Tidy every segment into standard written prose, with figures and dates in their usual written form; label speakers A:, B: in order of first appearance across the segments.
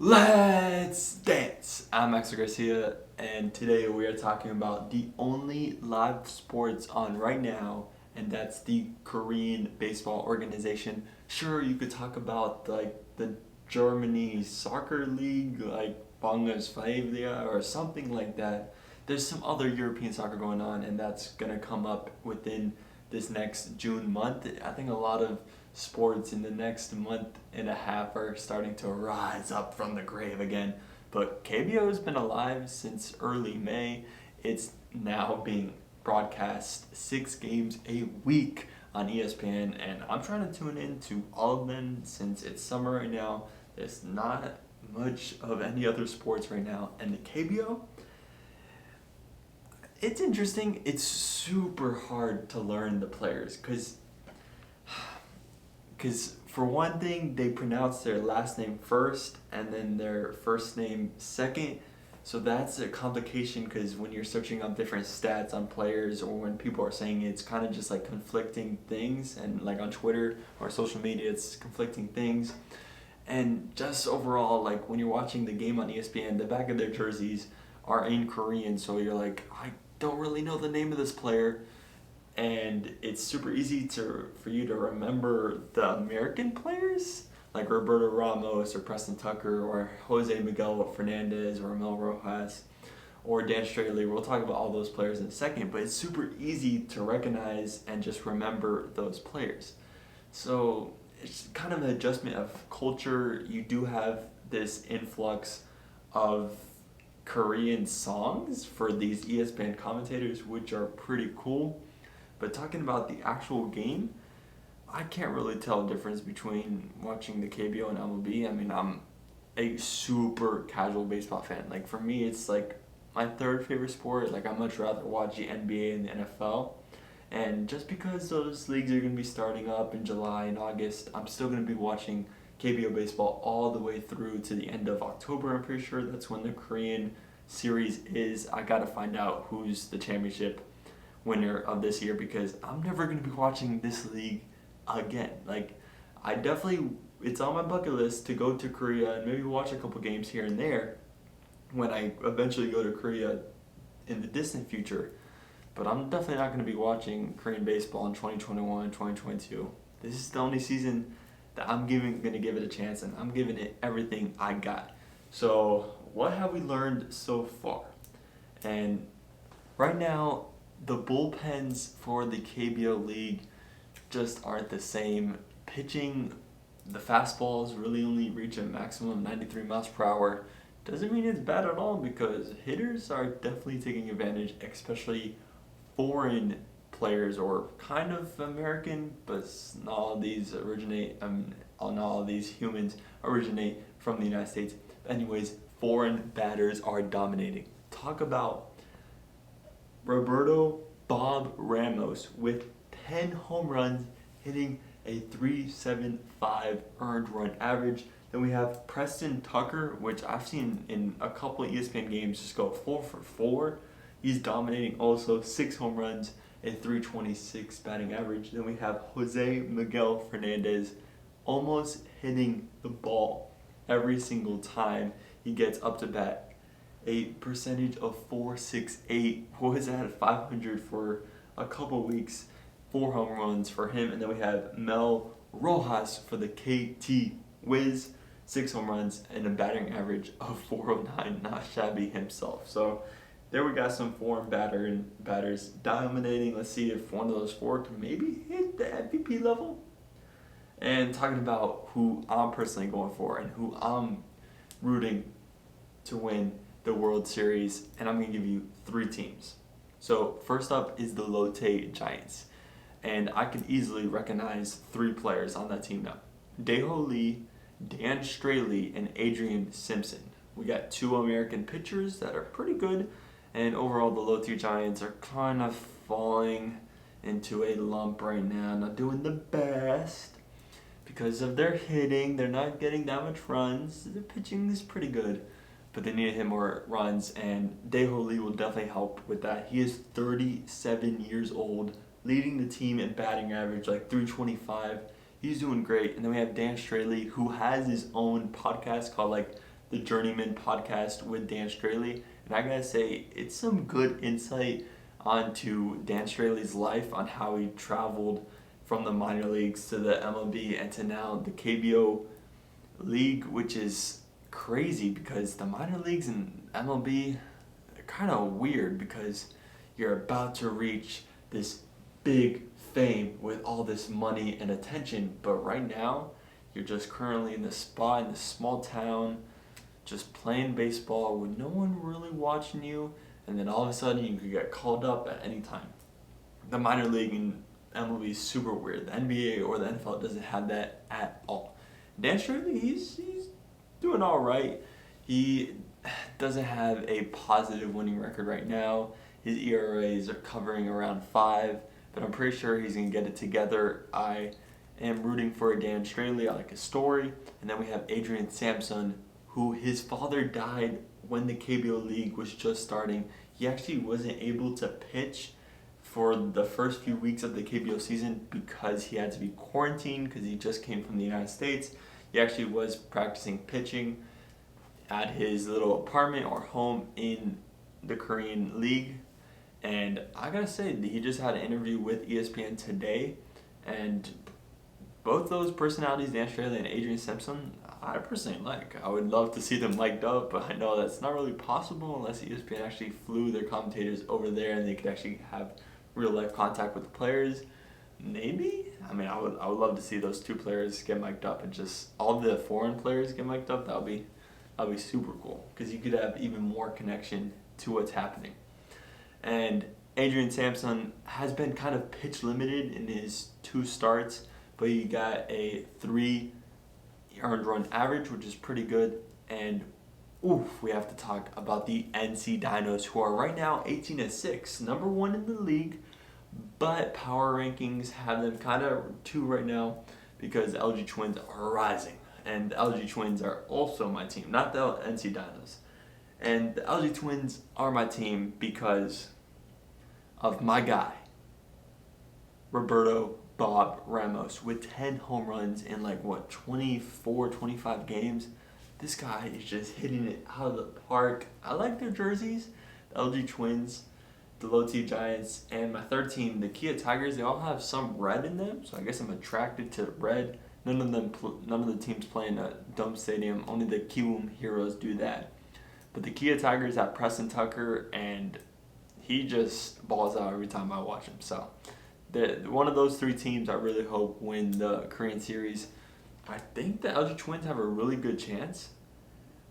A: Let's dance! I'm Max Garcia, and today we are talking about the only live sports on right now, and that's the Korean baseball organization. Sure, you could talk about the Germany soccer league, like Bundesliga or something like that. There's some other European soccer going on, and that's gonna come up within this next June month. I think a lot of sports in the next month and a half are starting to rise up from the grave again. But KBO has been alive since early May. It's now being broadcast 6 games a week on ESPN, and I'm trying to tune in to all of them since it's summer right now. There's not much of any other sports right now, and the KBO, it's interesting. It's super hard to learn the players because for one thing, they pronounce their last name first and then their first name second. So that's a complication because when you're searching up different stats on players or when people are saying it's kind of just like conflicting things, and like on Twitter or social media, it's conflicting things. And just overall, like when you're watching the game on ESPN, the back of their jerseys are in Korean, so you're like, I don't really know the name of this player, and it's super easy for you to remember the American players like Roberto Ramos or Preston Tucker or Jose Miguel Fernandez or Mel Rojas or Dan Straley. We'll talk about all those players in a second, but it's super easy to recognize and just remember those players. So it's kind of an adjustment of culture. You do have this influx of Korean songs for these ESPN commentators, which are pretty cool. But talking about the actual game, I can't really tell the difference between watching the KBO and MLB. I mean, I'm a super casual baseball fan. Like for me, it's like my third favorite sport. Like I much rather watch the NBA and the NFL. And just because those leagues are going to be starting up in July and August, I'm still going to be watching KBO baseball all the way through to the end of October. I'm pretty sure that's when the Korean series is. I got to find out who's the championship winner of this year because I'm never going to be watching this league again. Like, it's on my bucket list to go to Korea and maybe watch a couple games here and there when I eventually go to Korea in the distant future. But I'm definitely not going to be watching Korean baseball in 2021, 2022. This is the only season that I'm going to give it a chance, and I'm giving it everything I got. So, what have we learned so far? And right now, the bullpens for the KBO league just aren't the same. Pitching, the fastballs really only reach a maximum of 93 miles per hour. Doesn't mean it's bad at all because hitters are definitely taking advantage, especially foreign players or kind of American, but not all of these not all of these humans originate from the United States. Anyways, foreign batters are dominating. Talk about Roberto Bob Ramos with 10 home runs, hitting a 3.75 earned run average. Then we have Preston Tucker, which I've seen in a couple of ESPN games just go 4 for 4. He's dominating also, 6 home runs, a 326 batting average. Then we have Jose Miguel Fernandez almost hitting the ball every single time he gets up to bat. A percentage of 468, was at 500 for a couple weeks, 4 home runs for him. And then we have Mel Rojas for the KT Wiz, 6 home runs and a batting average of 409, not shabby himself. So there we got some foreign batters dominating. Let's see if one of those 4 can maybe hit the MVP level. And talking about who I'm personally going for and who I'm rooting to win the World Series, and I'm going to give you 3 teams. So first up is the Lotte Giants, and I can easily recognize 3 players on that team now. Daeho Lee, Dan Straley, and Adrian Sampson. We got 2 American pitchers that are pretty good, and overall the Lotte Giants are kind of falling into a lump right now, not doing the best because of their hitting. They're not getting that much runs. The pitching is pretty good, but they need to hit more runs, and Daeho Lee will definitely help with that. He is 37 years old, leading the team in batting average, like 325. He's doing great. And then we have Dan Straley, who has his own podcast called like the Journeyman podcast with Dan Straley. And I gotta say, it's some good insight onto Dan Straley's life, on how he traveled from the minor leagues to the MLB and to now the KBO league, which is crazy because the minor leagues and MLB are kind of weird because you're about to reach this big fame with all this money and attention, but right now you're just currently in this spot in this small town just playing baseball with no one really watching you, and then all of a sudden you could get called up at any time. The minor league and MLB is super weird. The NBA or the NFL doesn't have that at all. Dan Straley, he's doing all right. He doesn't have a positive winning record right now. His ERAs are covering around 5, but I'm pretty sure he's going to get it together. I am rooting for Dan Straley. I like his story. And then we have Adrian Sampson, who his father died when the KBO league was just starting. He actually wasn't able to pitch for the first few weeks of the KBO season because he had to be quarantined because he just came from the United States. He actually was practicing pitching at his little apartment or home in the Korean league. And I gotta say, he just had an interview with ESPN today, and both those personalities, Dan Straley and Adrian Sampson, I personally like. I would love to see them mic'd up, but I know that's not really possible unless ESPN actually flew their commentators over there and they could actually have real life contact with the players. Maybe? I mean, I would love to see those two players get mic'd up and just all the foreign players get mic'd up. That'd be super cool because you could have even more connection to what's happening. And Adrian Sampson has been kind of pitch limited in his 2 starts, but he got a 3 earned run average, which is pretty good. And we have to talk about the NC Dinos, who are right now 18-6, number 1 in the league, but power rankings have them kind of 2 right now because the LG Twins are rising. And the LG Twins are also my team, not the NC Dinos. And the LG Twins are my team because of my guy, Roberto Bob Ramos, with 10 home runs in 24, 25 games. This guy is just hitting it out of the park. I like their jerseys, the LG Twins, the Low T Giants, and my third team, the Kia Tigers. They all have some red in them, so I guess I'm attracted to red. None of the teams play in a dome stadium. Only the Kiwoom Heroes do that. But the Kia Tigers have Preston Tucker, and he just balls out every time I watch him. So, one of those 3 teams I really hope win the Korean series. I think the LG Twins have a really good chance,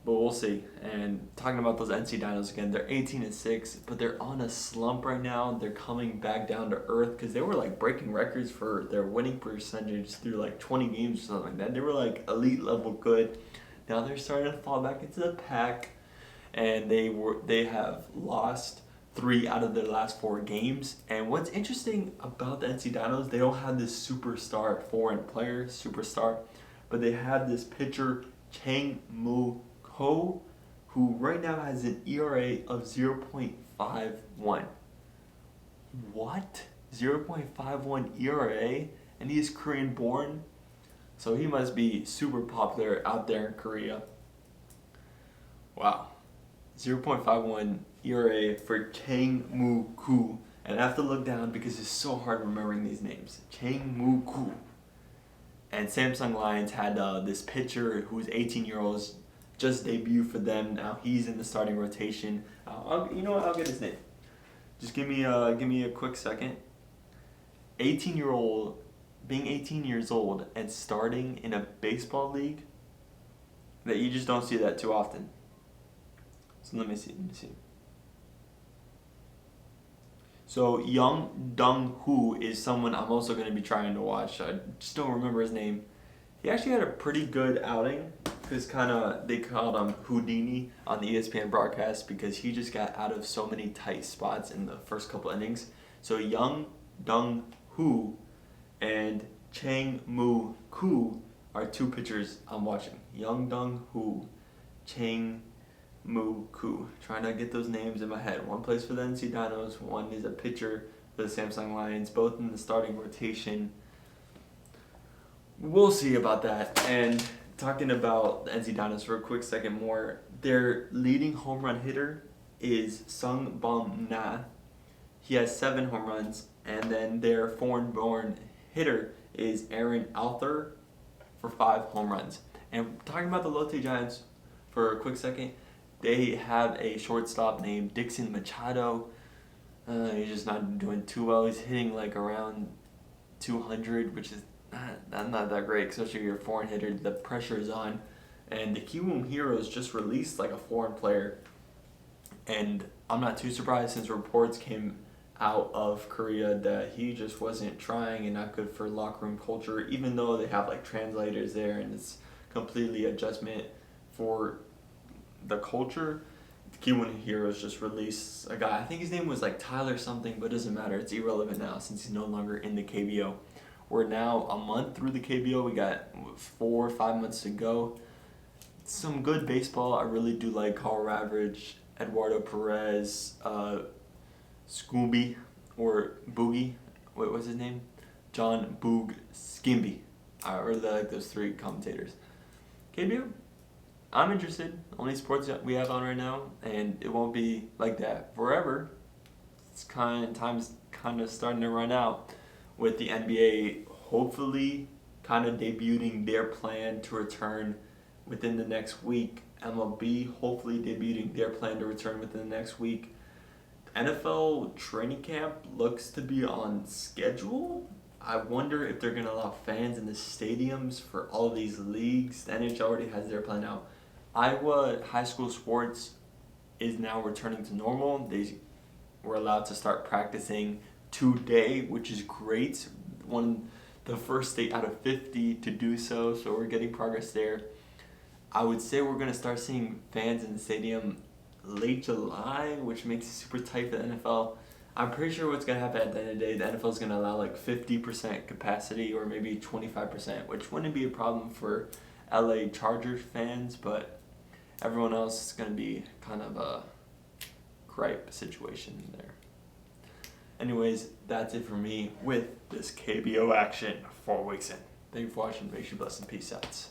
A: but we'll see. And talking about those NC Dinos again, they're 18-6, but they're on a slump right now. They're coming back down to earth because they were breaking records for their winning percentage through 20 games or something like that. They were elite level good. Now they're starting to fall back into the pack, and they have lost 3 out of their last 4 games. And what's interesting about the NC Dinos, they don't have this superstar foreign player, but they have this pitcher, Chang-mo, who right now has an ERA of 0.51. What? 0.51 ERA? And he is Korean born, so he must be super popular out there in Korea. Wow. 0.51 ERA for Chang-mo, and I have to look down because it's so hard remembering these names. Chang-mo. And Samsung Lions had this pitcher who's 18-year-olds just debuted for them. Now he's in the starting rotation. You know what? I'll get his name. Just give me a quick second. 18-year-old, being 18 years old and starting in a baseball league, that you just don't see that too often. So let me see. So Young Dong-hoo is someone I'm also going to be trying to watch. I just don't remember his name. He actually had a pretty good outing because they called him Houdini on the ESPN broadcast because he just got out of so many tight spots in the first couple innings. So Young Dong-hoo and Chang-mo are 2 pitchers I'm watching. Young Dong-hoo, Chang-mo. Trying to get those names in my head. One plays for the NC Dinos, one is a pitcher for the Samsung Lions, both in the starting rotation. We'll see about that. And talking about the NC Dinos for a quick second more, their leading home run hitter is Sung Bum Na. He has 7 home runs, and then their foreign-born hitter is Aaron Arthur for 5 home runs. And talking about the Lotte Giants for a quick second, they have a shortstop named Dixon Machado. He's just not doing too well. He's hitting like around 200, which is not that great, especially if you're a foreign hitter. The pressure is on. And the Kiwoom Heroes just released like a foreign player. And I'm not too surprised since reports came out of Korea that he just wasn't trying and not good for locker room culture, even though they have like translators there and it's completely adjustment for the culture. The Kiwoom Heroes just released a guy, I think his name was like Tyler something, but it doesn't matter, it's irrelevant now since he's no longer in the KBO. We're now a month through the KBO, we got 4 or 5 months to go. Some good baseball. I really do like Carl Ravage, Eduardo Perez, Scooby or Boogie, what was his name? John Boog Skimby. I really like those 3 commentators. KBO, I'm interested. Only sports that we have on right now, and it won't be like that forever. It's time's kind of starting to run out with the NBA hopefully kind of debuting their plan to return within the next week. MLB hopefully debuting their plan to return within the next week. NFL training camp looks to be on schedule. I wonder if they're going to allow fans in the stadiums for all of these leagues. The NHL already has their plan out. Iowa high school sports is now returning to normal. They were allowed to start practicing today, which is great. The first state out of 50 to do so we're getting progress there. I would say we're going to start seeing fans in the stadium late July, which makes it super tight for the NFL. I'm pretty sure what's going to happen at the end of the day, the NFL is going to allow like 50% capacity or maybe 25%, which wouldn't be a problem for LA Chargers fans, but everyone else is going to be kind of a gripe situation there. Anyways, that's it for me with this KBO action 4 weeks in. Thank you for watching. Make sure you bless and peace out.